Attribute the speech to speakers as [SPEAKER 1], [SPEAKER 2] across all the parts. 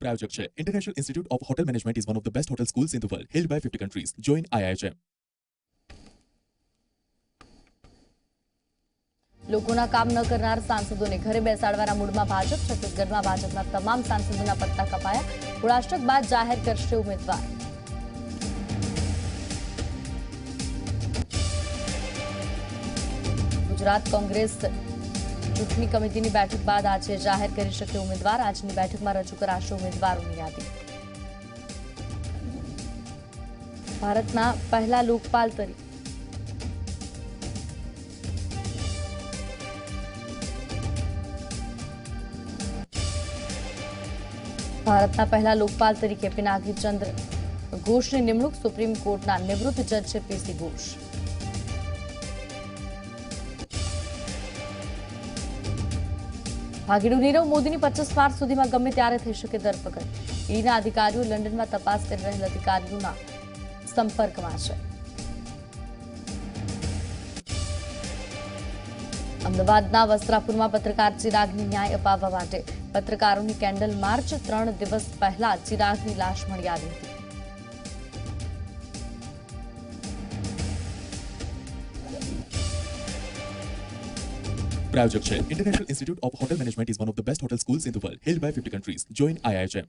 [SPEAKER 1] प्रायोजक છે international institute of hotel management is one of the best hotel schools in the world held by 50 countries join IIHM.
[SPEAKER 2] લોકોના કામ ન કરનાર સાંસદોને ઘરે બેસાડવાના મૂડમાં ભાજપ. છત્તીસગઢમાં ભાજપના તમામ સાંસદોના પત્તા કપાયા. હોળાષ્ટક બાદ જાહેર કરશે ઉમેદવાર. ગુજરાત કોંગ્રેસ ચૂંટણી કમિટીની બેઠક બાદ આજે જાહેર કરી શકે ઉમેદવાર. આજની બેઠકમાં રજૂ કરાશે ઉમેદવારોની યાદી. ભારતના પહેલા લોકપાલ તરીકે પિનાકી ચંદ્ર ઘોષની નિમણૂક. સુપ્રીમ કોર્ટના નિવૃત્ત જજ છે PC ઘોષ. ભાગેડુ નીરવ મોદીની 25 માર્ચ સુધીમાં ગમે ત્યારે થઈ શકે ધરપકડ. ઈડીના અધિકારીઓ લંડનમાં તપાસ કરી રહેલા અધિકારીઓના સંપર્કમાં છે. અમદાવાદના વસ્ત્રાપુરમાં પત્રકાર ચિરાગને ન્યાય અપાવવા માટે પત્રકારોની કેન્ડલ માર્ચ. 3 દિવસ પહેલા ચિરાગની લાશ મળી આવી હતી.
[SPEAKER 1] प्रायोजक છે international institute of hotel management is one of the best hotel schools in the world held by 50 countries join IIHM.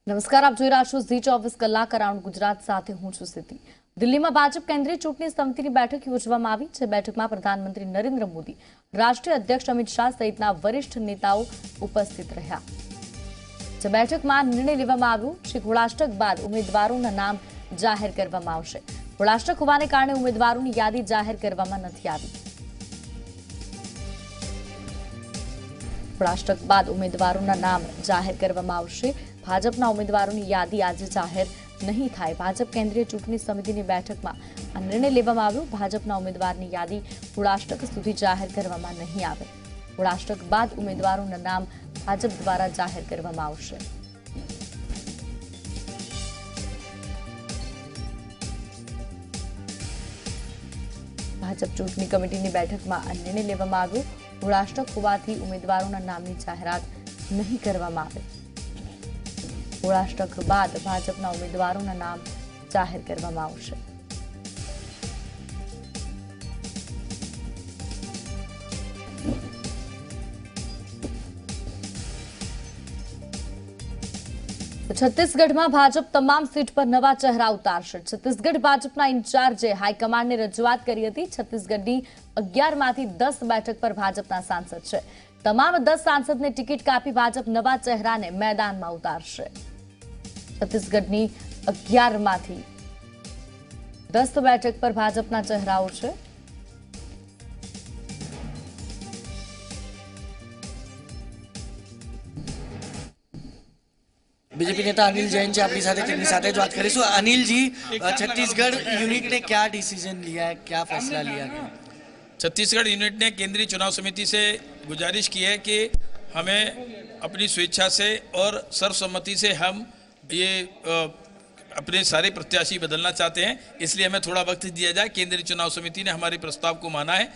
[SPEAKER 2] નમસ્કાર, આપ જોઈ રહ્યા છો ઝી 24 કલાક અરાઉન્ડ ગુજરાત. સાથે હું છું સિદ્ધિ. દિલ્હીમાં ભાજપ કેન્દ્રીય ચૂંટણી સમિતિની બેઠક યોજવામાં આવી છે. બેઠકમાં પ્રધાનમંત્રી નરેન્દ્ર મોદી, રાષ્ટ્રીય અધ્યક્ષ અમિત શાહ સહિતના વરિષ્ઠ નેતાઓ ઉપસ્થિત રહ્યા. જે બેઠકમાં નિર્ણય લેવામાં આવ્યો છે હોળાષ્ટક બાદ ઉમેદવારોના નામ જાહેર કરવામાં આવશે. હોળાષ્ટક હોવાને કારણે ઉમેદવારોની યાદી જાહેર કરવામાં નથી આવી. હોળાષ્ટક બાદ ઉમેદવારોના નામ જાહેર કરવામાં આવશે. ભાજપના ઉમેદવારોની યાદી આજે જાહેર નહીં થાય. ભાજપ કેન્દ્રીય ચૂંટણી સમિતિની બેઠકમાં આ નિર્ણય લેવામાં આવ્યો. ભાજપના ઉમેદવારની યાદી હોળાષ્ટક સુધી જાહેર કરવામાં નહીં આવે. હોળાષ્ટક બાદ ઉમેદવારોના નામ ભાજપ દ્વારા જાહેર કરવામાં આવશે. ભાજપ ચૂંટણી કમિટીની બેઠકમાં આ નિર્ણય લેવામાં આવ્યો. હોળાષ્ટક હોવાથી ઉમેદવારોના નામની જાહેરાત નહીં કરવામાં આવે. હોળાષ્ટક બાદ ભાજપના ઉમેદવારોના નામ જાહેર કરવામાં આવશે. છત્તીસગઢમાં ભાજપ તમામ સીટ પર નવા ચહેરા ઉતારશે. છત્તીસગઢ ભાજપના ઇન્ચાર્જે હાઈકમાન્ડને રજૂઆત કરી હતી. છત્તીસગઢની 11માંથી 10 બેઠક પર ભાજપના સાંસદ છે. તમામ 10 સાંસદને ટિકિટ કાપી ભાજપ નવા ચહેરાને મેદાનમાં ઉતારશે. છત્તીસગઢની 11માંથી 10 બેઠક પર ભાજપના ચહેરાઓ છે.
[SPEAKER 3] बीजेपी नेता अनिल जैन जी अपनी साथ જ વાત કરીશું. अनिल जी, छत्तीसगढ़ यूनिट ने क्या डिसीजन लिया है, क्या फैसला लिया है?
[SPEAKER 4] छत्तीसगढ़ यूनिट ने केंद्रीय चुनाव समिति से गुजारिश की है कि हमें अपनी स्वेच्छा से और सर्वसम्मति से हम ये अपने सारे प्रत्याशी बदलना चाहते हैं. इसलिए हमें थोड़ा वक्त दिया जाए. केंद्रीय चुनाव समिति ने हमारे प्रस्ताव को माना है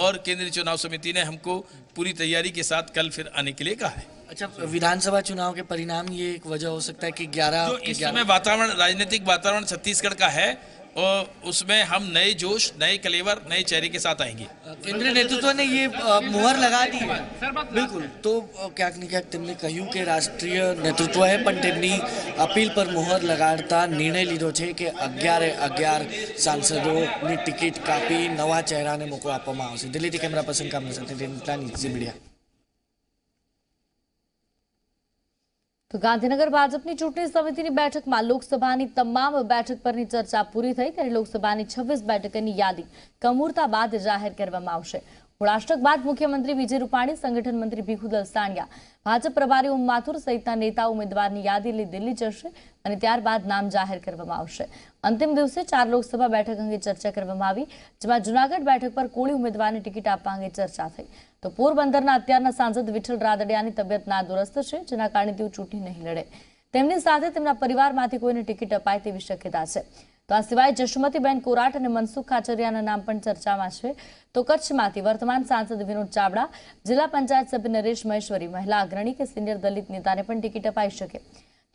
[SPEAKER 4] और केंद्रीय चुनाव समिति ने हमको पूरी तैयारी के साथ कल फिर आने के लिए कहा है.
[SPEAKER 3] अच्छा, विधानसभा चुनाव के परिणाम ये एक वजह हो सकता है कि 11
[SPEAKER 4] जो इस समय वातावरण, राजनीतिक वातावरण छत्तीसगढ़ का है और उसमें हम नए जोश, नए कलेवर, नए चेहरे के साथ आएंगे.
[SPEAKER 3] केंद्रीय नेतृत्व ने ये मुहर लगा दी है. बिल्कुल. तो ક્યાંક ને ક્યાંક તેમણે કહ્યું કે રાષ્ટ્રીય નેતૃત્વ है પણ તેમની અપીલ પર મુહર લગાડતા નિર્ણય લીધો છે કે 11 સાંસદોની ટિકિટ કાપી નવા ચહેરાને મોકો આપવામાં આવશે. દિલ્હીથી કેમેરા પર્સન કામના સાથે ઝી મીડિયા.
[SPEAKER 2] તો ગાંધીનગર ભાજપની ચૂંટણી સમિતિની બેઠકમાં લોકસભાની તમામ બેઠક પરની ચર્ચા પૂરી થઈ. ત્યારે લોકસભાની 26 બેઠકોની યાદી કમૂરતા બાદ જાહેર કરવામાં આવશે. હોળાષ્ટક બાદ મુખ્યમંત્રી વિજય રૂપાણી, સંગઠન મંત્રી ભીખુ દલસાણિયા, ભાજપ પ્રભારી ઓમ માથુર સહિતના નેતાઓ ઉમેદવારની યાદી લઈ દિલ્હી જશે અને ત્યારબાદ નામ જાહેર કરવામાં આવશે. અંતિમ દિવસે 4 લોકસભા બેઠક અંગે ચર્ચા કરવામાં આવી, જેમાં જૂનાગઢ બેઠક પર કોળી ઉમેદવારને ટિકિટ આપવા અંગે ચર્ચા થઈ. તો પોરબંદરના અત્યારના સાંસદ વિઠ્ઠલ રાદડિયાની તબિયત નાદુરસ્ત છે, જેના કારણે તેઓ ચૂંટણી નહીં લડે. તેમની સાથે તેમના પરિવારમાંથી કોઈને ટિકિટ અપાય તેવી શક્યતા છે. તો આ સિવાય જશુમતીબેન કોરાટ અને મનસુખ ખાચરિયાના નામ પણ ચર્ચામાં છે. તો કચ્છમાંથી વર્તમાન સાંસદ વિનોદ ચાવડા, જિલ્લા પંચાયત સભ્ય નરેશ મહેશ્વરી, મહિલા અગ્રણી કે સિનિયર દલિત નેતાને પણ ટિકિટ અપાઈ શકે.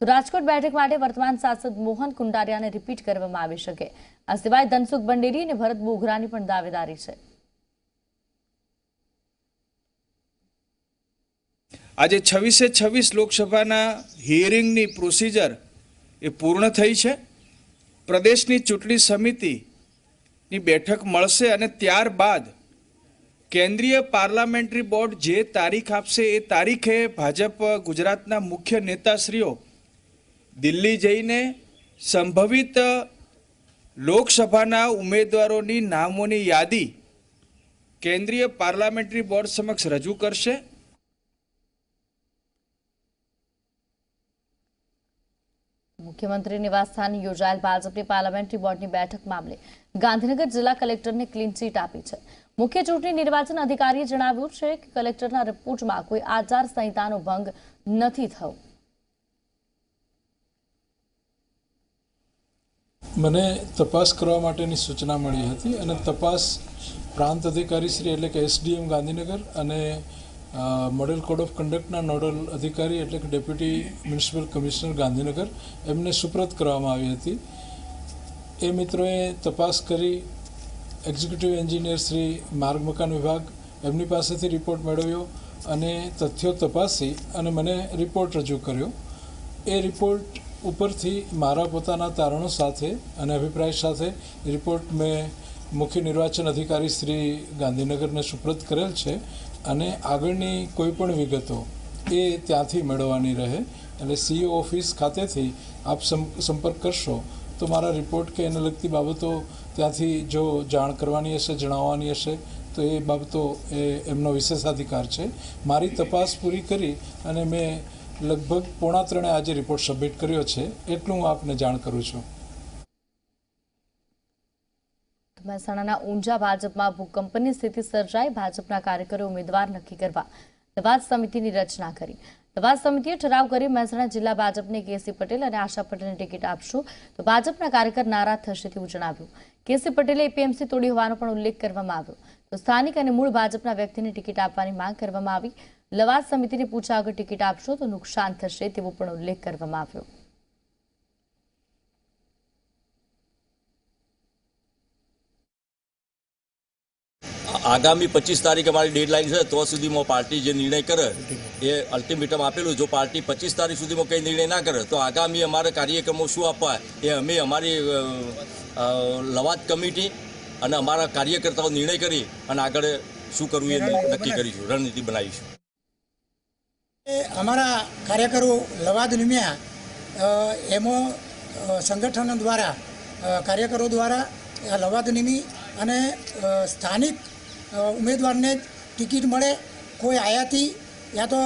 [SPEAKER 2] તો રાજકોટ બેઠક માટે વર્તમાન સાંસદ મોહન કુંડારિયાને રિપીટ કરવામાં આવી શકે. આ સિવાય ધનસુખ બંડેરી અને ભરત બોઘરાની પણ દાવેદારી છે.
[SPEAKER 5] આજે 26 લોકસભાના હિયરિંગની પ્રોસિજર એ પૂર્ણ થઈ છે. પ્રદેશની ચૂંટણી સમિતિની બેઠક મળશે અને ત્યારબાદ કેન્દ્રીય પાર્લામેન્ટરી બોર્ડ જે તારીખ આપશે એ તારીખે ભાજપ ગુજરાતના મુખ્ય નેતાશ્રીઓ દિલ્હી જઈને સંભવિત લોકસભાના ઉમેદવારોની નામોની યાદી કેન્દ્રીય પાર્લામેન્ટરી બોર્ડ સમક્ષ રજૂ કરશે.
[SPEAKER 2] મુખ્યમંત્રી નિવાસસ્થાને યોજાયેલ ભાજપની પાર્લામેન્ટરી બોર્ડની બેઠક મામલે ગાંધીનગર જિલ્લા કલેક્ટરને ક્લીન ચીટ આપી છે. મુખ્ય ચૂંટણી નિર્વાચન અધિકારીએ જણાવ્યું છે કે કલેક્ટરના રિપોર્ટમાં કોઈ આચાર સંહિતાનો ભંગ નથી થયો.
[SPEAKER 6] મને તપાસ કરવા માટેની સૂચના મળી હતી અને તપાસ પ્રાંત અધિકારી શ્રી એટલે કે એસડીએમ ગાંધીનગર અને મોડેલ કોડ ઓફ કન્ડક્ટના નોડલ અધિકારી એટલે કે ડેપ્યુટી મ્યુનિસિપલ કમિશનર ગાંધીનગર એમને સુપ્રત કરવામાં આવી હતી. એ મિત્રોએ તપાસ કરી એક્ઝિક્યુટિવ એન્જિનિયર શ્રી માર્ગ મકાન વિભાગ એમની પાસેથી રિપોર્ટ મેળવ્યો અને તથ્યો તપાસી અને મને રિપોર્ટ રજૂ કર્યો. એ રિપોર્ટ ઉપરથી મારા પોતાના તારણો સાથે અને અભિપ્રાય સાથે રિપોર્ટ મેં મુખ્ય નિર્વાચન અધિકારી શ્રી ગાંધીનગરને સુપ્રત કરેલ છે અને આગળની કોઈ પણ વિગતો એ ત્યાંથી મેળવવાની રહે. એટલે સીઓ ઓફિસ ખાતેથી આપ સંપર્ક કરશો તો મારા રિપોર્ટ કે એને લગતી બાબતો ત્યાંથી જો જાણ કરવાની હશે, જણાવવાની હશે તો એ બાબતો એ એમનો વિશેષાધિકાર છે. મારી તપાસ પૂરી કરી અને મેં લગભગ 2:45 આજે રિપોર્ટ સબમિટ કર્યો છે. એટલું હું આપને જાણ કરું છું.
[SPEAKER 2] મહેસાણાના ઊંઝા ભાજપમાં ભૂકંપની સ્થિતિ સર્જાઈ. ભાજપના કાર્યકરો ઉમેદવાર નક્કી કરવા લવાદ સમિતિની રચના કરી. લવાદ સમિતિએ ઠરાવ કરી મહેસાણા જિલ્લા ભાજપને કેસી પટેલ અને આશા પટેલને ટિકિટ આપશું તો ભાજપના કાર્યકર નારાજ થશે તેવું જણાવ્યું. કેસી પટેલે એપીએમસી તોડી હોવાનો પણ ઉલ્લેખ કરવામાં આવ્યો. તો સ્થાનિક અને મૂળ ભાજપના વ્યક્તિને ટિકિટ આપવાની માંગ કરવામાં આવી. લવાદ સમિતિને પૂછ્યા વગર ટિકિટ આપશો તો નુકસાન થશે તેવો પણ ઉલ્લેખ કરવામાં આવ્યો.
[SPEAKER 7] આગામી 25 તારીખે અમારી ડેડલાઇન છે. તો સુધીમાં પાર્ટી જે નિર્ણય કરે એ અલ્ટિમેટમ આપેલું. જો પાર્ટી 25 તારીખ સુધીમાં કંઈ નિર્ણય ના કરે તો આગામી અમારા કાર્યક્રમો શું આપવા એ અમે અમારી લવાદ કમિટી અને અમારા કાર્યકર્તાઓ નિર્ણય કરી અને આગળ શું કરવું એ નક્કી કરીશું, રણનીતિ બનાવીશું.
[SPEAKER 8] અમારા કાર્યકરો લવાદ નિમ્યા એમાં સંગઠનો દ્વારા કાર્યકરો દ્વારા લવાદ નિમી અને સ્થાનિક ઉમેદવારને ટિકિટ મળે. કોઈ આયાતી યા તો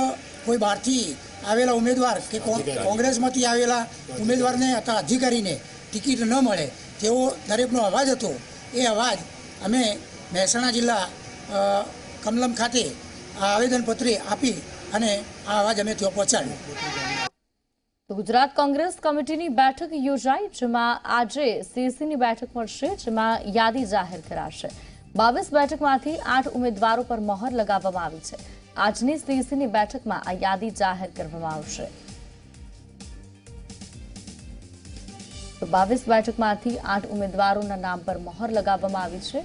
[SPEAKER 8] કોઈ બહારથી આવેલા ઉમેદવાર કે કોંગ્રેસમાંથી આવેલા ઉમેદવારને અથવા અધિકારીને ટિકિટ ન મળે તેવો દરેકનો અવાજ હતો. એ અવાજ અમે મહેસાણા જિલ્લા કમલમ ખાતે આવેદનપત્ર આપી અને આ અવાજ અમે ત્યાં પહોંચાડ્યો.
[SPEAKER 2] ગુજરાત કોંગ્રેસ કમિટીની બેઠક યોજાઈ, જેમાં આજે સીસીની બેઠક મળશે, જેમાં યાદી જાહેર કરાશે. 22 બેઠકમાંથી 8 ઉમેદવારો પર મહોર લગાવવામાં આવી છે. આજની સીસીની બેઠકમાં આ યાદી જાહેર કરવામાં આવશે. તો 22 બેઠકમાંથી 8 ઉમેદવારોના નામ પર મહોર લગાવવામાં આવી છે.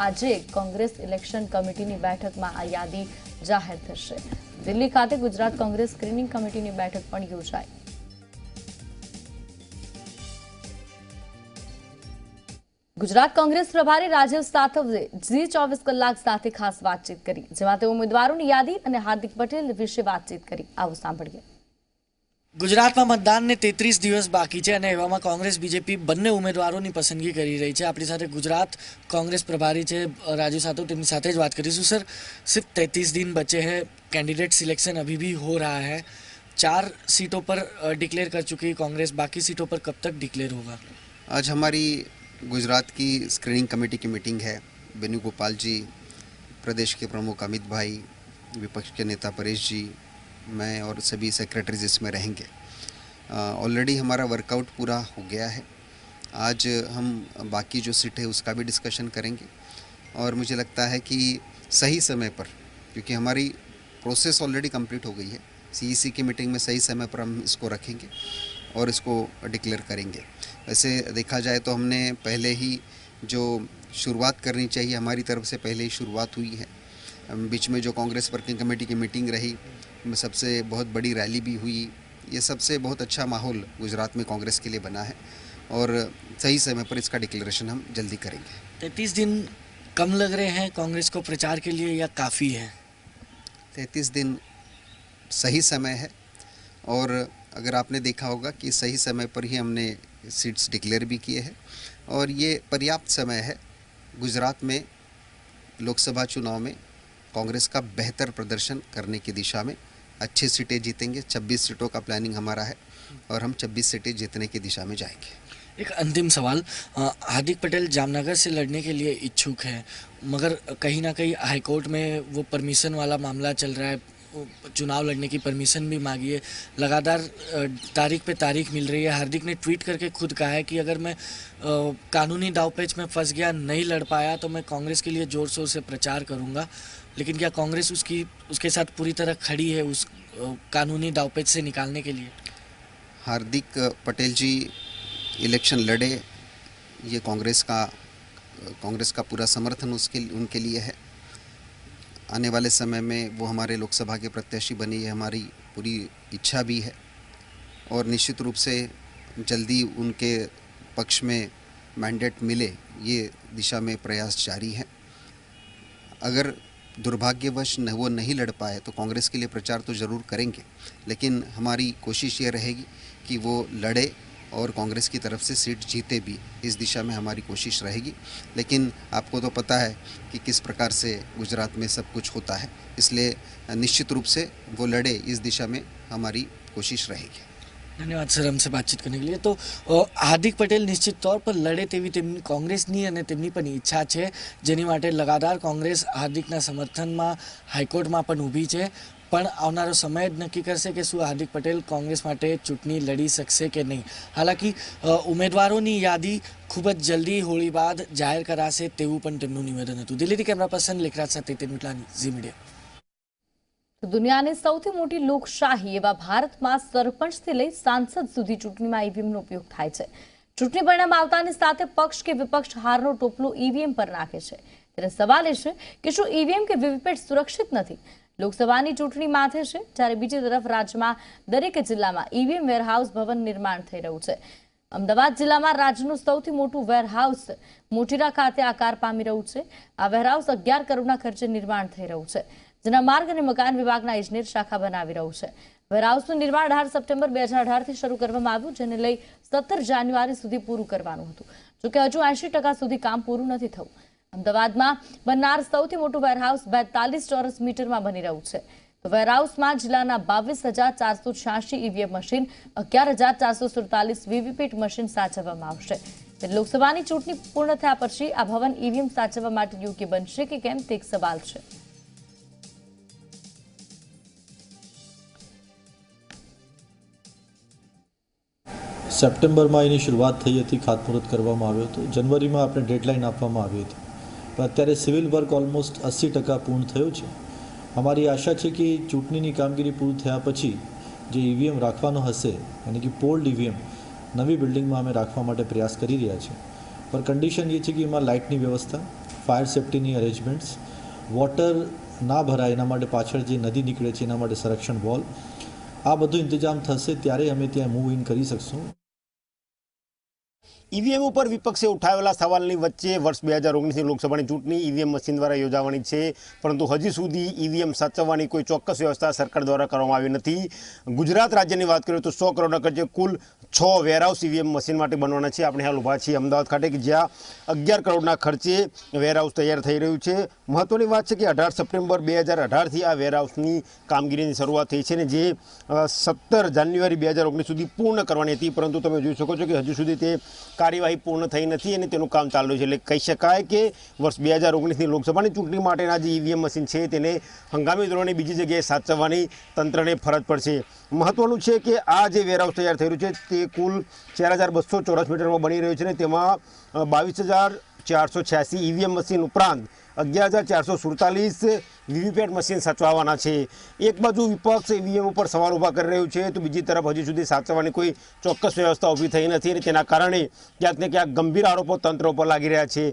[SPEAKER 2] આજે કોંગ્રેસ ઇલેક્શન કમિટીની બેઠકમાં આ યાદી જાહેર થશે. દિલ્હી ખાતે ગુજરાત કોંગ્રેસ સ્ક્રીનિંગ કમિટીની બેઠક પણ યોજાઈ. ગુજરાત કોંગ્રેસ પ્રભારી રાજીવ સાતવે G24 કલાક સાથે ખાસ વાતચીત કરી, જેમાં તેઓ ઉમેદવારોની યાદી અને હાર્દિક પટેલ વિશે વાતચીત કરી. આવો સાંભળીએ.
[SPEAKER 3] ગુજરાતમાં મતદાનને 33 દિવસ બાકી છે અને એવામાં કોંગ્રેસ બીજેપી બંને ઉમેદવારોની પસંદગી કરી રહી છે. આપણી સાથે ગુજરાત કોંગ્રેસ પ્રભારી છે राजीव सातव, તેમની સાથે જ વાત કરીશું. સર, सिर्फ 33 दिन बचे हैं, कैंडिडेट सिलेक्शन अभी भी हो रहा है. 4 सीटों पर डिक्लेयर कर चुकी है कांग्रेस, बाकी सीटों पर कब तक डिक्लेयर होगा?
[SPEAKER 9] आज हमारी गुजरात की स्क्रीनिंग कमेटी की मीटिंग है. वेणुगोपाल जी, प्रदेश के प्रमुख अमित भाई, विपक्ष के नेता परेश जी, मैं और सभी सेक्रेटरीज इसमें रहेंगे. ऑलरेडी हमारा वर्कआउट पूरा हो गया है। आज हम बाकी जो सीट है उसका भी डिस्कशन करेंगे और मुझे लगता है कि सही समय पर, क्योंकि हमारी प्रोसेस ऑलरेडी कंप्लीट हो गई है, सीईसी की मीटिंग में सही समय पर हम इसको रखेंगे और इसको डिक्लेयर करेंगे। वैसे देखा जाए तो हमने पहले ही जो शुरुआत करनी चाहिए, हमारी तरफ से पहले ही शुरुआत हुई है। बीच में जो कांग्रेस वर्किंग कमेटी की मीटिंग रही, सबसे बहुत बड़ी रैली भी हुई, ये सबसे बहुत अच्छा माहौल गुजरात में कांग्रेस के लिए बना है और सही समय पर इसका डिक्लेरेशन हम जल्दी करेंगे।
[SPEAKER 3] 33 दिन कम लग रहे हैं कांग्रेस को प्रचार के लिए या काफ़ी है?
[SPEAKER 9] 33 दिन सही समय है और अगर आपने देखा होगा कि सही समय पर ही हमने सीट्स डिक्लेयर भी किए हैं और ये पर्याप्त समय है। गुजरात में लोकसभा चुनाव में कांग्रेस का बेहतर प्रदर्शन करने की दिशा में अच्छी सीटें जीतेंगे। 26 सीटों का प्लानिंग हमारा है और हम 26 सीटें जीतने की दिशा में जाएंगे।
[SPEAKER 3] एक अंतिम सवाल, हार्दिक पटेल जामनगर से लड़ने के लिए इच्छुक हैं, मगर कहीं ना कहीं हाईकोर्ट में वो परमिशन वाला मामला चल रहा है, चुनाव लड़ने की परमिशन भी मांगी है, लगातार तारीख पे तारीख मिल रही है। हार्दिक ने ट्वीट करके खुद कहा है कि अगर मैं कानूनी दावपेच में फंस गया, नहीं लड़ पाया तो मैं कांग्रेस के लिए ज़ोर शोर से प्रचार करूंगा। लेकिन क्या कांग्रेस उसके साथ पूरी तरह खड़ी है उस कानूनी दावपेच से निकालने के लिए?
[SPEAKER 9] हार्दिक पटेल जी इलेक्शन लड़े, ये कांग्रेस का पूरा समर्थन उनके लिए है। आने वाले समय में वो हमारे लोकसभा के प्रत्याशी बने, ये हमारी पूरी इच्छा भी है और निश्चित रूप से जल्दी उनके पक्ष में मैंडेट मिले, ये दिशा में प्रयास जारी है। अगर दुर्भाग्यवश वो नहीं लड़ पाए तो कांग्रेस के लिए प्रचार तो ज़रूर करेंगे, लेकिन हमारी कोशिश ये रहेगी कि वो लड़े और कांग्रेस की तरफ से सीट जीते भी, इस दिशा में हमारी कोशिश रहेगी। लेकिन आपको तो पता है कि किस प्रकार से गुजरात में सब कुछ होता है, इसलिए निश्चित रूप से वो लड़े, इस दिशा में हमारी कोशिश रहेगी।
[SPEAKER 3] धन्यवाद सर हमसे बातचीत करने के लिए। तो હાર્દિક પટેલ નિશ્ચિત તौर પર લડે તેવી તેમની કોંગ્રેસની અને તેમની પણ ઈચ્છા છે, જેની માટે લગાતાર કોંગ્રેસ હાર્દિકના સમર્થનમાં હાઈકોર્ટમાં પણ ઊભી છે। પણ આવનારો સમય જ નક્કી કરશે કે શું હાર્દિક પટેલ કોંગ્રેસ માટે ચૂંટણી લડી શકશે કે નહીં। હાલાકી ઉમેદવારોની યાદી ખૂબ જ જલ્દી હોળી બાદ જાહેર કરાશે તેવું પણ તેમનું નિવેદન હતું। દિલ્હીથી કેમેરા પર્સન લેખરાજ સાથે તેનુટલાની, ઝી મીડિયા।
[SPEAKER 2] દુનિયાની સૌથી મોટી લોકશાહી એવા ભારતમાં સરપંચથી લઈ સાંસદ સુધી ચૂંટણીમાં ઈવીએમનો ઉપયોગ થાય છે। ચૂંટણી પરિણામ આવતાની સાથે પક્ષ કે વિપક્ષ હારનો ટોપલો ઈવીએમ પર નાખે છે। ત્યારે સવાલ એ છે કે શું ઈવીએમ કે વીવીપેટ સુરક્ષિત નથી? લોકસભાની ચૂંટણી માથે છે, જ્યારે બીજી તરફ રાજ્યમાં દરેક જિલ્લામાં ઈવીએમ વેરહાઉસ ભવન निर्माण થઈ રહ્યું છે। અમદાવાદ જિલ્લામાં રાજ્યનું સૌથી મોટું વેરહાઉસ મોટીરા ખાતે આકાર પામી રહ્યું છે। આ વેરહાઉસ 11 કરોડના ખર્ચે નિર્માણ થઈ રહ્યું છે, જેના માર્ગ અને મકાન વિભાગના ઇજનેર શાખા બનાવી રહ્યું છે। વેરહાઉસનું નિર્માણ 18 સપ્ટેમ્બર 2018થી શરૂ કરવામાં આવ્યું, જેને લઈ 17 જાન્યુઆરી સુધી પૂરું કરવાનું હતું। જોકે હજુ 80% સુધી કામ પૂરું નથી થયું। અમદાવાદમાં બનનાર સૌથી મોટું વેરહાઉસ 42 ચોરસ મીટરમાં બની રહ્યું છે। તો વેરહાઉસમાં જિલ્લાના 22,486 ઈવીએમ મશીન, 11,447 વીવીપેટ મશીન સાચવવામાં આવશે। લોકસભાની ચૂંટણી પૂર્ણ થયા પછી આ ભવન ઈવીએમ સાચવવા માટે યોગ્ય બનશે કે કેમ તે એક સવાલ છે।
[SPEAKER 10] સપ્ટેમ્બરમાં એની શરૂઆત થઈ હતી, ખાતમુહૂર્ત કરવામાં આવ્યો હતો, જનવરીમાં આપણે ડેડલાઇન આપવામાં આવી હતી, પણ અત્યારે સિવિલ વર્ક ઓલમોસ્ટ 80% પૂર્ણ થયું છે। અમારી આશા છે કે ચૂંટણીની કામગીરી પૂરી થયા પછી જે ઈવીએમ રાખવાનો હશે, યાની કે પોલ્ડ ઈવીએમ નવી બિલ્ડિંગમાં અમે રાખવા માટે પ્રયાસ કરી રહ્યા છીએ, પણ કન્ડિશન એ છે કે એમાં લાઇટની વ્યવસ્થા, ફાયર સેફ્ટીની અરેન્જમેન્ટ્સ, વોટર ના ભરાય એના માટે પાછળ જે નદી નીકળે છે એના માટે સંરક્ષણ વોલ, આ બધું ઇંતજામ થશે ત્યારે અમે ત્યાં મૂવ ઇન કરી શકશું।
[SPEAKER 11] ઈવીએમ ઉપર વિપક્ષે ઉઠાવેલા સવાલની વચ્ચે વર્ષ 2019ની લોકસભાની ચૂંટણી ઈવીએમ મશીન દ્વારા યોજાવાની છે, પરંતુ હજી સુધી ઈવીએમ સાચવવાની કોઈ ચોક્કસ વ્યવસ્થા સરકાર દ્વારા કરવામાં આવી નથી। ગુજરાત રાજ્યની વાત કરીએ તો 100 કરોડના ખર્ચે કુલ 6 વેરહાઉસ ઈવીએમ મશીન માટે બનવાના છે। આપણે હાલ ઊભા છીએ અમદાવાદ ખાતે કે જ્યાં 11 કરોડના ખર્ચે વેરહાઉસ તૈયાર થઈ રહ્યું છે। મહત્વની વાત છે કે 18 સપ્ટેમ્બર 2018થી આ વેરહાઉસની કામગીરીની શરૂઆત થઈ છે ને જે 17 જાન્યુઆરી 2019 સુધી પૂર્ણ કરવાની હતી, પરંતુ તમે જોઈ શકો છો કે હજુ સુધી તે કાર્યવાહી પૂર્ણ થઈ નથી અને તેનું કામ ચાલુ છે. એટલે કહી શકાય કે વર્ષ 2019ની લોકસભાની ચૂંટણી માટેના જે ઈવીએમ મશીન છે તેને હંગામી ધોરણે બીજી જગ્યાએ સાચવવાની તંત્રને ફરજ પડશે. મહત્વનું છે કે આ જે વેરહાઉસ તૈયાર થઈ રહ્યું છે તે કુલ 4200 ચોરસ મીટરમાં બની રહ્યું છે અને તેમાં 22486 ઈવીએમ મશીન ઉપરાંત 11447 વીવીપેટ મશીન સાચવવાના છે. એક બાજુ વિપક્ષ ઈવીએમ ઉપર સવાલ ઊભા કરી રહ્યું છે તો બીજી તરફ હજી સુધી સાચવવાની કોઈ ચોક્કસ વ્યવસ્થા ઊભી થઈ નથી અને તેના કારણે ક્યાંક ને ક્યાંક ગંભીર આરોપો તંત્ર ઉપર લાગી રહ્યા છે.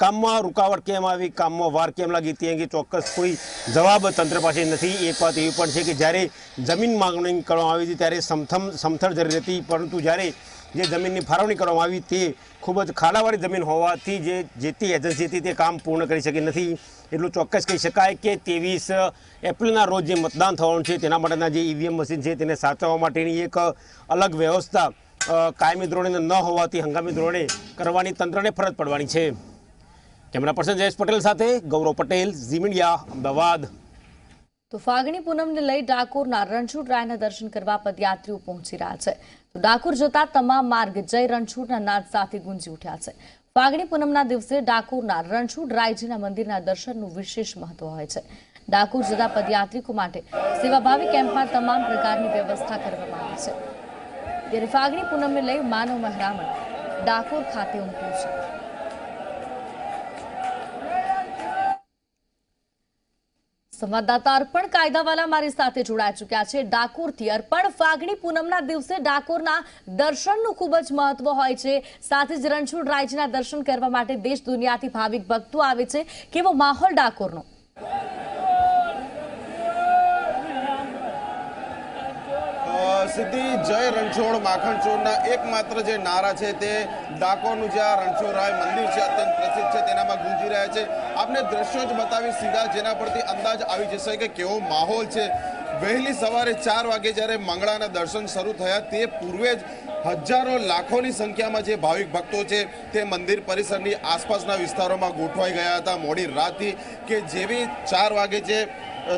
[SPEAKER 11] કામમાં રૂકાવટ કેમ આવી, કામમાં વાર કેમ લાગી તે અંગે ચોક્કસ કોઈ જવાબ તંત્ર પાસે નથી. એક વાત એવી પણ છે કે જ્યારે જમીન માંગણી કરવામાં આવી હતી ત્યારે સમથળ જરી હતી, પરંતુ જ્યારે જે જમીનની ફાળવણી કરવામાં આવી તે ખૂબ જ ખાડાવાળી જમીન હોવાથી જે તે એજન્સી હતી તે કામ પૂર્ણ કરી શકી નથી. એટલું ચોક્કસ કહી શકાય કે 23 એપ્રિલના રોજ જે મતદાન થવાનું છે તેના માટેના જે ઈવીએમ મશીન છે તેને સાચવવા માટેની એક અલગ વ્યવસ્થા કાયમી ધોરણે ન હોવાથી હંગામી ધોરણે કરવાની તંત્રને ફરજ પડવાની છે. કેમેરા પર્સન જયેશ પટેલ સાથે ગૌરવ પટેલ, ઝી મીડિયા, અમદાવાદ.
[SPEAKER 2] તો ફાગણી પૂનમને લઈ ડાકોરના રણછોડરાયના દર્શન કરવા પદયાત્રીઓ પહોંચી રહ્યા છે. તો ડાકોર જતા તમામ માર્ગ જય રણછોડના નાદ સાથે ગુંજી ઉઠ્યા છે. ફાગણી પૂનમના દિવસે ડાકોરના રણછોડરાયજીના મંદિરના દર્શનનું વિશેષ મહત્વ હોય છે. ડાકોર જતા પદયાત્રિકો માટે સેવાભાવી કેમ્પમાં તમામ પ્રકારની વ્યવસ્થા કરવામાં આવી છે. ત્યારે ફાગણી પૂનમને લઈ માનવ મહેરામણ ડાકોર ખાતે ઉમટ્યું છે. સંવાદદાતા અર્પણ કાયદાવાલા મારી સાથે જોડાઈ ચૂક્યા છે ડાકોરથી. અર્પણ, ફાગણી પૂનમના દિવસે ડાકોરના દર્શનનું ખૂબ જ મહત્વ હોય છે, સાથે જ રણછોડરાયજીના દર્શન કરવા માટે દેશ દુનિયાથી ભાવિક ભક્તો આવે છે. કેવો માહોલ ડાકોરનો?
[SPEAKER 12] સિદ્ધિ, જય રણછોડ માખણ ચોરના એકમાત્ર જે નારા છે તે ડાકોરનું જે આ રણછોડરાય મંદિર છે અત્યંત પ્રસિદ્ધ છે તેનામાં ગુંજી રહ્યા છે. આપને દ્રશ્યો જ બતાવી સીધા, જેના પરથી અંદાજ આવી જશે કે કેવો માહોલ છે. વહેલી સવારે 4 વાગે જ્યારે મંગળાના દર્શન શરૂ થયા તે પૂર્વે જ હજારો લાખોની સંખ્યામાં જે ભાવિક ભક્તો છે તે મંદિર પરિસરની આસપાસના વિસ્તારોમાં ગોઠવાઈ ગયા હતા મોડી રાતથી, કે જેવી 4 વાગે જે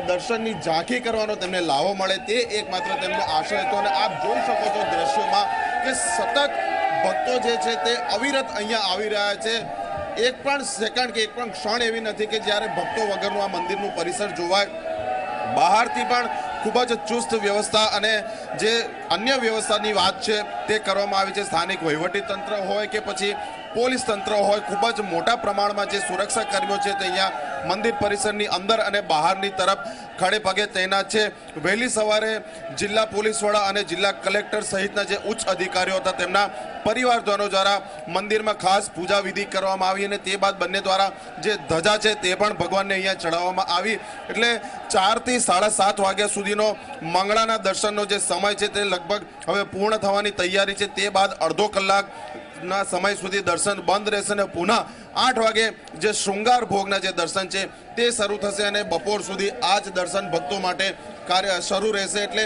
[SPEAKER 12] દર્શનની ઝાંખી કરવાનો તેમને લાવો મળે તે એકમાત્ર તેમનો આશય હતો. અને આપ જોઈ શકો છો દ્રશ્યોમાં કે સતત ભક્તો જે છે તે અવિરત અહીંયા આવી રહ્યા છે. એક પણ સેકન્ડ કે એક પણ ક્ષણ એવી નથી કે જ્યારે ભક્તો વગરનું આ મંદિરનું પરિસર જોવાય. બહારથી પણ ખૂબ જ ચુસ્ત વ્યવસ્થા અને જે અન્ય વ્યવસ્થાની વાત છે તે કરવામાં આવી છે. સ્થાનિક વહીવટી તંત્ર હોય કે પછી પોલીસ તંત્ર હોય, ખૂબ જ મોટા પ્રમાણમાં જે સુરક્ષા કર્મીઓ છે તે અહીંયા મંદિર પરિસરની અંદર અને બહારની તરફ ખડે પગે તૈનાત છે. વહેલી સવારે જિલ્લા પોલીસ વડા અને જિલ્લા કલેક્ટર સહિતના જે ઉચ્ચ અધિકારીઓ હતા તેમના પરિવારજનો દ્વારા મંદિરમાં ખાસ પૂજા વિધિ કરવામાં આવી અને તે બાદ બંને દ્વારા જે ધજા છે તે પણ ભગવાનને અહીંયા ચડાવવામાં આવી. એટલે 4 થી 7:30 વાગ્યા સુધીનો મંગળાના દર્શનનો જે સમય છે તે લગભગ હવે પૂર્ણ થવાની તૈયારી છે. તે બાદ અડધો કલાકના સમય સુધી દર્શન બંધ રહેશે અને પુનઃ 8 વાગે જે શૃંગાર ભોગના જે દર્શન છે તે શરૂ થશે અને બપોર સુધી આ જ દર્શન ભક્તો માટે કાર્ય શરૂ રહેશે. એટલે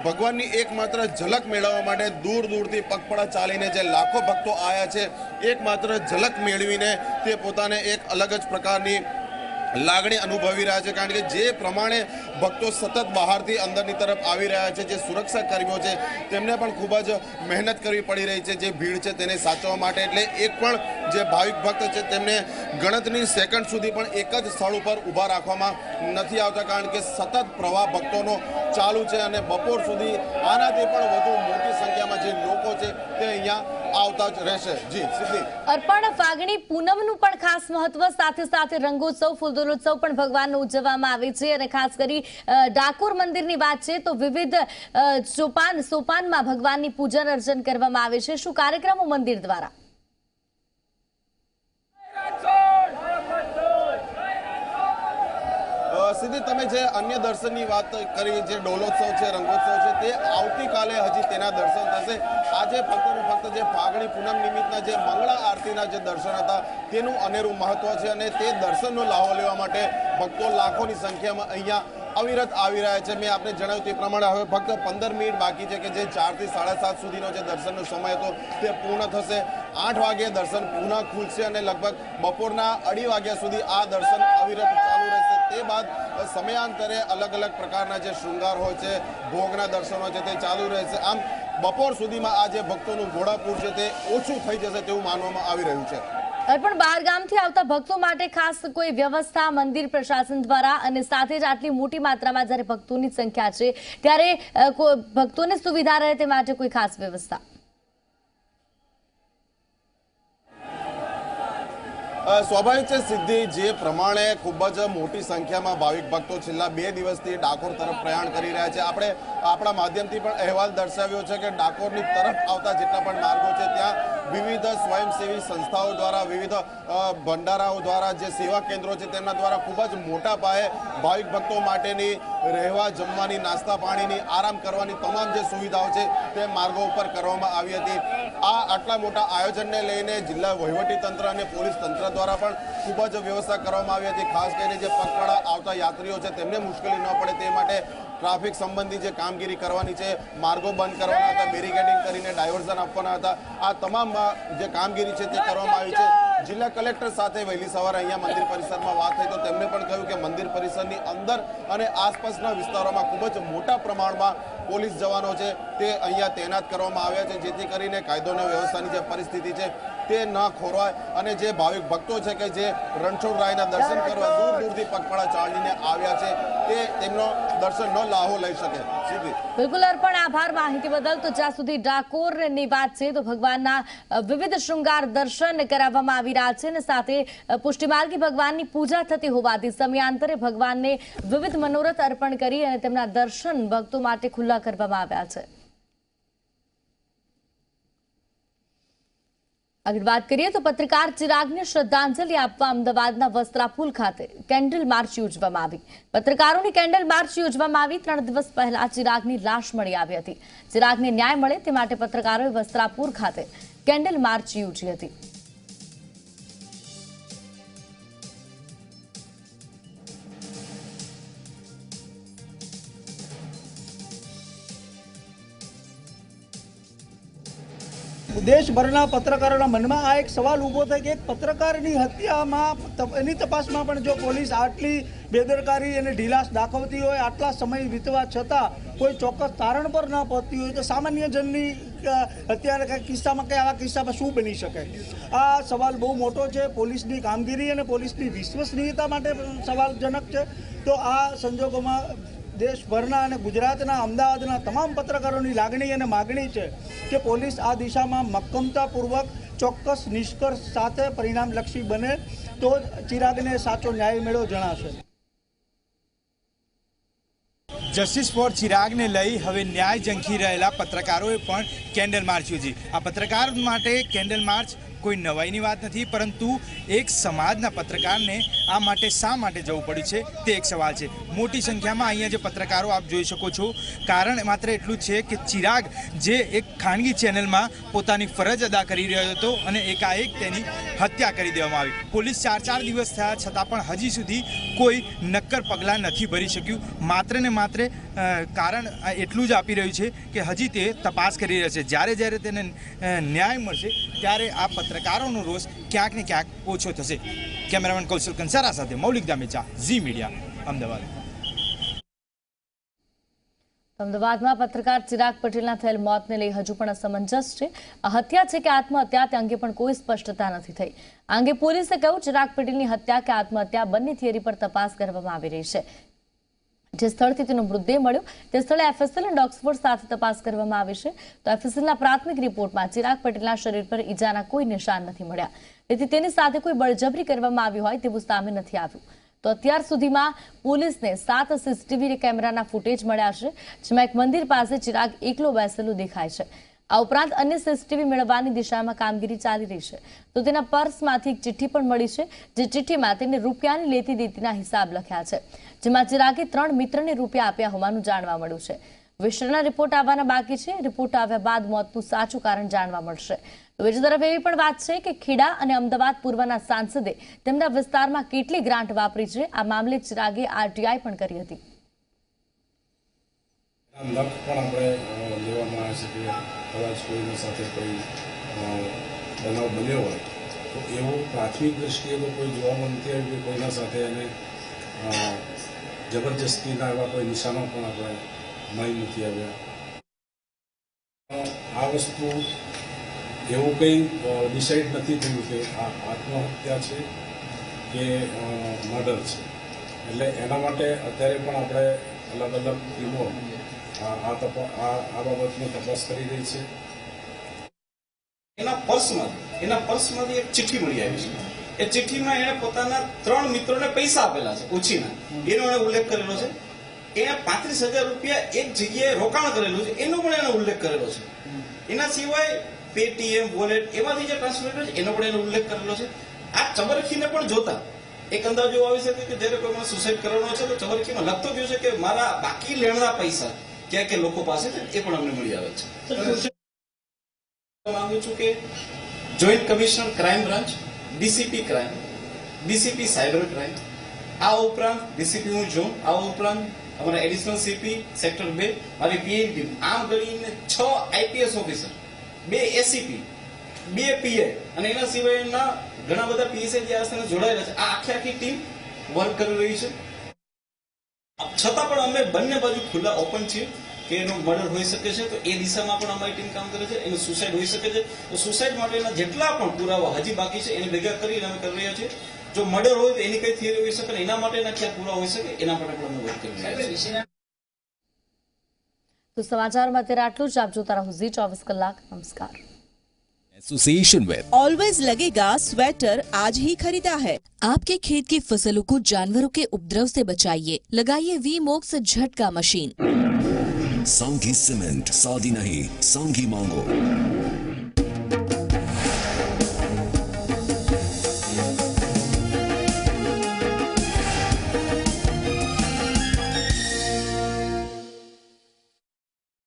[SPEAKER 12] ભગવાનની એકમાત્ર ઝલક મેળવવા માટે દૂર દૂરથી પગપાળા ચાલીને જે લાખો ભક્તો આવ્યા છે, એકમાત્ર ઝલક મેળવીને તે પોતાને એક અલગ જ પ્રકારની લાગણી અનુભવી રહ્યા છે. કારણ કે જે પ્રમાણે ભક્તો સતત બહારથી અંદરની તરફ આવી રહ્યા છે, જે સુરક્ષા કર્મીઓ છે તેમને પણ ખૂબ જ મહેનત કરવી પડી રહી છે જે ભીડ છે તેને સાચવવા માટે. એટલે એક પણ જે ભાવિક ભક્ત છે તેમને ગણતરી સેકન્ડ સુધી પણ એક જ સ્થળ ઉપર ઊભા રાખવામાં નથી આવતા, કારણ કે સતત પ્રવાહ ભક્તોનો ચાલુ છે અને બપોર સુધી આનાથી પણ વધુ મોટી સંખ્યામાં જે લોકો છે તે અહીંયા આવતા જ રહેશે. જી સિદ્ધિ.
[SPEAKER 2] અર્પણ, ફાગણી પૂનમનું પણ ખાસ મહત્વ, સાથે સાથે રંગોત્સવ, ફૂલદોલોત્સવ પણ ભગવાનનો ઉજવવામાં આવે છે. અને ખાસ કરી ડાકોર મંદિરની વાત છે તો વિવિધ સોપાનમાં ભગવાનની પૂજન અર્ચન કરવામાં આવે છે. શું કાર્યક્રમો મંદિર દ્વારા?
[SPEAKER 12] સીધી તમે જે અન્ય દર્શનની વાત કરી, જે ડોલોત્સવ છે, રંગોત્સવ છે, તે આવતીકાલે હજી તેના દર્શન થશે. આજે ફક્ત ને ફક્ત જે ફાગણી પૂનમ નિમિત્તના જે મંગળા આરતીના જે દર્શન હતા તેનું અનેરું મહત્વ છે અને તે દર્શનનો લાવો લેવા માટે ભક્તો લાખોની સંખ્યામાં અહીંયા અવિરત આવી રહ્યા છે. મેં આપને જણાવ્યું તે પ્રમાણે હવે ફક્ત 15 મિનિટ બાકી છે કે જે 4 થી 7:30 સુધીનો જે દર્શનનો સમય હતો તે પૂર્ણ થશે. 8 વાગે દર્શન પુનઃ ખુલશે અને લગભગ બપોરના 2:30 વાગ્યા સુધી આ દર્શન અવિરત ચાલુ રહેશે. તે બાદ સમયાંતરે અલગ અલગ પ્રકારના જે શૃંગાર હોય છે, ભોગના દર્શનો છે તે ચાલુ રહેશે. આમ બપોર સુધીમાં આ જે ભક્તોનું ઘોડાપૂર છે તે ઓછું થઈ જશે તેવું માનવામાં આવી રહ્યું છે.
[SPEAKER 2] પણ બહાર ગામથી આવતા ભક્તો માટે ખાસ કોઈ વ્યવસ્થા મંદિર પ્રશાસન દ્વારા, અને સાથે જ આટલી મોટી માત્રામાં જ્યારે ભક્તોની સંખ્યા છે ત્યારે ભક્તોને સુવિધા રહે તે માટે કોઈ ખાસ વ્યવસ્થા?
[SPEAKER 12] સ્વાભાવિક છે સિદ્ધિ, જે પ્રમાણે ખૂબ જ મોટી સંખ્યામાં ભાવિક ભક્તો છેલ્લા 2 દિવસથી ડાકોર તરફ પ્રયાણ કરી રહ્યા છે. આપણે આપણા માધ્યમથી પણ અહેવાલ દર્શાવ્યો છે કે ડાકોરની તરફ આવતા જેટલા પણ માર્ગો છે ત્યાં વિવિધ સ્વયંસેવી સંસ્થાઓ દ્વારા, વિવિધ ભંડારાઓ દ્વારા, જે સેવા કેન્દ્રો છે તેમના દ્વારા ખૂબ જ મોટા પાયે ભાવિક ભક્તો માટેની રહેવા, જમવાની, નાસ્તા પાણીની, આરામ કરવાની તમામ જે સુવિધાઓ છે તે માર્ગો ઉપર કરવામાં આવી હતી. આટલા મોટા આયોજનને લઈને જિલ્લા વહીવટીતંત્ર અને પોલીસ તંત્ર દ્વારા પણ ખૂબ જ વ્યવસ્થા કરવામાં આવી હતી. ખાસ કરીને જે પગપાળા આવતા યાત્રીઓ છે તેમને મુશ્કેલી ન પડે તે માટે ટ્રાફિક સંબંધી જે કામગીરી કરવાની છે, માર્ગો બંધ કરવાના હતા, બેરિકેડિંગ કરીને ડાયવર્ઝન આપવાના હતા, આ તમામ જે કામગીરી છે તે કરવામાં આવી છે. જિલ્લા કલેક્ટર સાથે વહેલી સવારે અહીંયા મંદિર પરિસરમાં વાત થઈ તો તેમણે પણ કહ્યું કે મંદિર પરિસરની અંદર અને આસપાસના વિસ્તારોમાં ખૂબ જ મોટા પ્રમાણમાં પોલીસ જવાનો છે તે અહીંયા તૈનાત કરવામાં આવ્યા છે, જેથી કરીને કાયદો અને વ્યવસ્થાની જે પરિસ્થિતિ છે તે ન ખોરવાય અને જે ભાવિક ભક્તો છે કે જે રણછોડરાયના દર્શન કરવા દૂર દૂરથી પગપાળા ચાલીને આવ્યા છે તે તેમનો દર્શનનો લાહો લઈ શકે. સીધી
[SPEAKER 2] બિલકુલ અર્પણ, આભાર માહિતી બદલ. તો જ્યાં સુધી ડાકોરની વાત છે તો ભગવાનના વિવિધ શૃંગાર દર્શન કરાવવામાં આવી રહ્યા છે અને સાથે પુષ્ટિમાર્ગી ભગવાનની પૂજા થતી હોવાથી સમયાંતરે ભગવાનને વિવિધ મનોરથ અર્પણ કરી અને તેમના દર્શન ભક્તો માટે ખુલ્લા કરવામાં આવ્યા છે. આગળ વાત કરીએ તો પત્રકાર ચિરાગને શ્રદ્ધાંજલિ આપવા અમદાવાદના વસ્ત્રાપુલ ખાતે કેન્ડલ માર્ચ યોજવામાં આવી. પત્રકારોની કેન્ડલ માર્ચ યોજવામાં આવી. 3 દિવસ પહેલા ચિરાગની લાશ મળી આવી હતી. ચિરાગને ન્યાય મળે તે માટે પત્રકારોએ વસ્ત્રાપુર ખાતે કેન્ડલ માર્ચ યોજી હતી.
[SPEAKER 13] દેશભરના પત્રકારોના મનમાં આ એક સવાલ ઊભો થાય કે એક પત્રકારની હત્યામાં એની તપાસમાં પણ જો પોલીસ આટલી બેદરકારી અને ઢીલાસ દાખવતી હોય, આટલા સમય વીતવા છતાં કોઈ ચોક્કસ તારણ પર ન પહોંચતી હોય તો સામાન્ય જનની હત્યાના કિસ્સામાં કે આવા કિસ્સામાં શું બની શકે? આ સવાલ બહુ મોટો છે. પોલીસની કામગીરી અને પોલીસની વિશ્વસનીયતા માટે સવાલજનક છે. તો આ સંજોગોમાં દેશભરના અને ગુજરાતના, અમદાવાદના તમામ પત્રકારોની લાગણી અને માગણી છે કે પોલીસ આ દિશામાં મક્કમતાપૂર્વક ચોક્કસ નિષ્કર્ષ સાથે પરિણામલક્ષી બને તો ચિરાગને સાચો ન્યાય મેળો જણાશે.
[SPEAKER 14] જસ્ટિસ ફોર ચિરાગને લઈ હવે ન્યાય ઝંખી રહેલા પત્રકારોએ પણ કેન્ડલ માર્ચ યોજી. આ પત્રકાર માટે કેન્ડલ માર્ચ કોઈ નવાઈની વાત નથી, પરંતુ એક સમાજના પત્રકારને આ માટે શા માટે જવું પડ્યું છે તે એક સવાલ છે. મોટી સંખ્યામાં અહીંયા જે પત્રકારો આપ જોઈ શકો છો, કારણ માત્ર એટલું જ છે કે ચિરાગ જે એક ખાનગી ચેનલમાં પોતાની ફરજ અદા કરી રહ્યો હતો અને એકાએક તેની હત્યા કરી દેવામાં આવી. પોલીસ 4 દિવસ થયા છતાં પણ હજી સુધી કોઈ નક્કર પગલાં નથી ભરી શક્યું. માત્ર ને માત્ર કારણ એટલું જ આપી રહ્યું છે કે હજી તે તપાસ કરી રહ્યા છે. જ્યારે તેને ન્યાય મળશે ત્યારે આ પત્રકારોનો રોષ ક્યાંક ને ક્યાંક ઓછો થશે. કેમેરામેન કૌશલ કંસારા સાથે મૌલિક દામેચા, ઝી મીડિયા, અમદાવાદ.
[SPEAKER 2] અમદાવાદમાં પત્રકાર ચિરાગ પટેલના થયેલ મોતને લઈ હજુ પણ અસમંજસ છે. આ હત્યા છે કે આત્મહત્યા તે અંગે પણ કોઈ સ્પષ્ટતા નથી થઈ. આ અંગે પોલીસે કહ્યું ચિરાગ પટેલની હત્યા કે આત્મહત્યા બંને થિયરી પર તપાસ કરવામાં આવી રહી છે. જે સ્થળથી તેનો મૃતદેહ મળ્યો તે સ્થળે એફએસએલ અને ઓક્સફોર્ડ સાથે તપાસ કરવામાં આવી છે. તો એફએસએલના પ્રાથમિક રિપોર્ટમાં ચિરાગ પટેલના શરીર પર ઈજાના કોઈ નિશાન નથી મળ્યા, તેથી તેની સાથે કોઈ બળજબરી કરવામાં આવી હોય તેવું સામે નથી આવ્યું. તો અત્યાર સુધીમાં પોલીસને 7 સીસીટીવી કેમેરાના ફૂટેજ મળ્યા છે, જેમાં એક મંદિર પાસે ચિરાગ એકલો બેસેલો દેખાય છે. આ ઉપરાંત અન્ય સીસીટીવી મેળવવાની દિશામાં કામગીરી ચાલી રહી છે. તો તેના પર્સમાંથી એક ચિઠ્ઠી પણ મળી છે, જે ચિઠ્ઠીમાં તેને રૂપિયાની લેતી દેતીના હિસાબ લખ્યા છે, જેમાં ચિરાગે 3 મિત્રને રૂપિયા આપ્યા હોવાનું જાણવા મળ્યું છે. વિસ્તરના રિપોર્ટ આવવાના બાકી છે. રિપોર્ટ આવ્યા બાદ મોતનું સાચું કારણ જાણવા મળશે. તો બીજી તરફ એવી પણ વાત છે કે ખેડા અને અમદાવાદ પૂર્વના સાંસદે તેમના વિસ્તારમાં કેટલી ગ્રાન્ટ વાપરી છે, આ મામલે ચિરાગે આરટીઆઈ પણ કરી હતી.
[SPEAKER 15] લખ પણ આપણે લેવામાં આવે છે કે કદાચ કોઈની સાથે કોઈ બનાવ બન્યો હોય તો એવું પ્રાથમિક દ્રષ્ટિએ તો કોઈ જોવામાં નથી આવ્યું કે કોઈના સાથે એને જબરજસ્તીના એવા કોઈ નિશાનો પણ આપણે મળી નથી આવ્યા. આ વસ્તુ એવું કંઈ ડિસાઇડ નથી થયું કે આ આત્મહત્યા છે કે મર્ડર છે. એટલે એના માટે અત્યારે પણ આપણે અલગ અલગ ટીમો આ બાબતનો તપાસ કરી રહી છે.
[SPEAKER 16] એના પર્સમાંથી એક ચિઠ્ઠી મળી આવી છે. એ ચિઠ્ઠીમાં એણે પોતાના 3 મિત્રોને પૈસા આપેલા છે ઓછીના, એનો એણે ઉલ્લેખ કરેલો છે. એણે 35,000 રૂપિયા એક જગ્યાએ રોકાણ કરેલું છે, એનો પણ એણે ઉલ્લેખ કરેલો છે. એના સિવાય પેટીએમ, વોલેટ એમાંથી જે ટ્રાન્સફર કર્યો છે એનો પણ એનો ઉલ્લેખ કરેલો છે. આ ચબરખીને પણ જોતા એક અંદાજો આવી શકે કે જ્યારે કોઈ મને સુસાઇડ કરવાનો છે તો ચબરખીમાં લખતો થયો છે કે મારા બાકી લેણના પૈસા ક્યાં ક્યાં લોકો પાસે છે એ પણ અમને મળી આવે છે. માંગુ છું કે joint commissioner crime branch, DCP crime, DCP cyber crime, આ ઉપરાંત ડીસીપી ઝોન, આ ઉપરાંત અમારા એડિશનલ સીપી સેક્ટર 2, મારી પીએડી, આમ કરીને 6 આઈપીએસ ઓફિસર, 2 એસીપી, 2 પીએ અને એના સિવાયના ઘણા બધા પીએસઆઈ જે આ સાથે જોડાયેલા છે. આ આખી ટીમ વર્ક કરી રહી છે. છતાં પણ અમે બંને બાજુ ખુલ્લા ઓપન છીએ કે એનો મર્ડર હોઈ શકે છે, તો એ દિશામાં પણ અમારી ટીમ કામ કરે છે. એનું સુસાઇડ હોઈ શકે છે, તો સુસાઇડ માટેના જેટલા પણ પુરાવા હજી બાકી છે એને ભેગા કરીને અમે કરી રહ્યા છીએ. જો મર્ડર હોય તો એની કઈ થિયરી હોઈ શકે, એના માટેના ક્યાં પુરાવા હોઈ શકે એના માટે પણ અમે વર્ક કરી રહ્યા છીએ.
[SPEAKER 2] તો સમાચારમાં અત્યારે આટલું જ. આપ જોતા રહો ઝી 24 કલાક. નમસ્કાર.
[SPEAKER 1] एसोसिएशन विद
[SPEAKER 17] ऑलवेज लगेगा स्वेटर आज ही खरीदा है। आपके खेत की फसलों को जानवरों के उपद्रव से बचाइए, लगाइए वी मोक्स झटका मशीन।
[SPEAKER 18] सांगी सीमेंट, सादी नहीं सांगी मांगो।